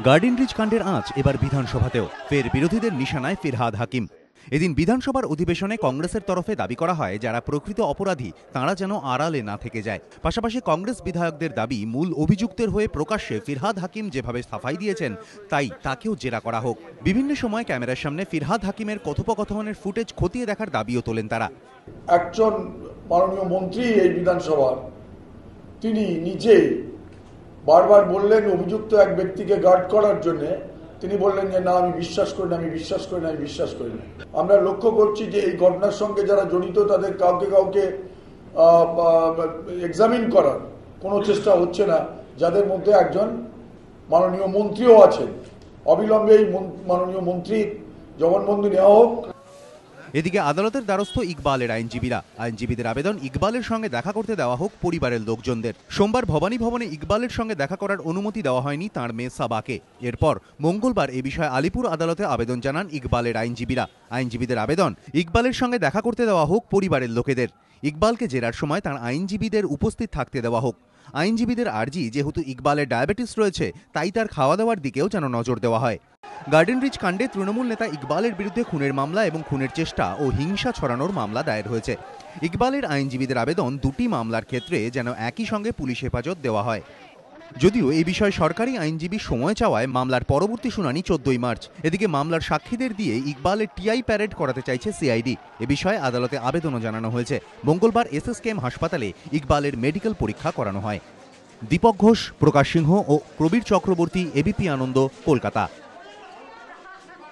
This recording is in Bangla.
গার্ডেন রিচ কাণ্ডের আঁচ এবার বিধানসভাতেও ফের বিরোধীদের নিশানায় ফিরহাদ হাকিম। এদিন বিধানসভার অধিবেশনে কংগ্রেসের তরফে দাবি করা হয় যারা প্রকৃত অপরাধী তাঁরা যেন আড়ালে না থেকে যায়। পাশাপাশি কংগ্রেস বিধায়কদের দাবি মূল অভিযুক্তের হয়ে প্রকাশ্যে ফিরহাদ হাকিম যেভাবে সাফাই দিয়েছেন তাই তাকেও জেরা করা হোক। বিভিন্ন সময় ক্যামেরার সামনে ফিরহাদ হাকিমের কথোপকথনের ফুটেজ খতিয়ে দেখার দাবিও তোলেন তারা। একজন মাননীয় মন্ত্রী এই বিধানসভার তিনি নিজে বারবার বললেন অভিযুক্ত এক ব্যক্তিকে গার্ড করার জন্য, তিনি বললেন যে না আমি বিশ্বাস করি না, আমি বিশ্বাস করি না, আমি বিশ্বাস করি না। আমরা লক্ষ্য করছি যে এই ঘটনার সঙ্গে যারা জড়িত তাদের কাউকে কাউকে এক্সামিন করার কোনো চেষ্টা হচ্ছে না, যাদের মধ্যে একজন মাননীয় মন্ত্রীও আছেন। অবিলম্বে এই মাননীয় মন্ত্রী জবানবন্দি নেওয়া হোক। এদিকে আদালতের দ্বারস্থ ইকবালের আইনজীবীদের আবেদন ইকবালের সঙ্গে দেখা করতে দেওয়া হোক পরিবারের লোকজনদের। সোমবার ভবানী ভবনে ইকবালের সঙ্গে দেখা করার অনুমতি দেওয়া হয়নি তাঁর মেয়ে সাবাকে। এরপর মঙ্গলবার এ বিষয়ে আলিপুর আদালতে আবেদন জানান ইকবালের আইনজীবীদের আবেদন ইকবালের সঙ্গে দেখা করতে দেওয়া হোক পরিবারের লোকেদের। ইকবালকে জেরার সময় তাঁর আইনজীবীদের উপস্থিত থাকতে দেওয়া হোক। আইনজীবীদের আর্জি যেহেতু ইকবালের ডায়াবেটিস রয়েছে তাই তার খাওয়া দাওয়ার দিকেও যেন নজর দেওয়া হয়। গার্ডেন রিচ কাণ্ডে তৃণমূল নেতা ইকবালের বিরুদ্ধে খুনের মামলা এবং খুনের চেষ্টা ও হিংসা ছড়ানোর মামলা দায়ের হয়েছে। ইকবালের আইনজীবীদের আবেদন দুটি মামলার ক্ষেত্রে যেন একই সঙ্গে পুলিশ হেফাজত দেওয়া হয়। যদিও এই বিষয়ে সরকারি আইনজীবী সময় চাওয়ায় মামলার পরবর্তী শুনানি 14 মার্চ। এদিকে মামলার সাক্ষীদের দিয়ে ইকবালের টিআই প্যারেড করাতে চাইছে সিআইডি। এ বিষয়ে আদালতে আবেদনও জানানো হয়েছে। মঙ্গলবার এসএসকেএম হাসপাতালে ইকবালের মেডিকেল পরীক্ষা করানো হয়। দীপক ঘোষ, প্রকাশ সিংহ ও প্রবীর চক্রবর্তী, এবিপি আনন্দ, কলকাতা।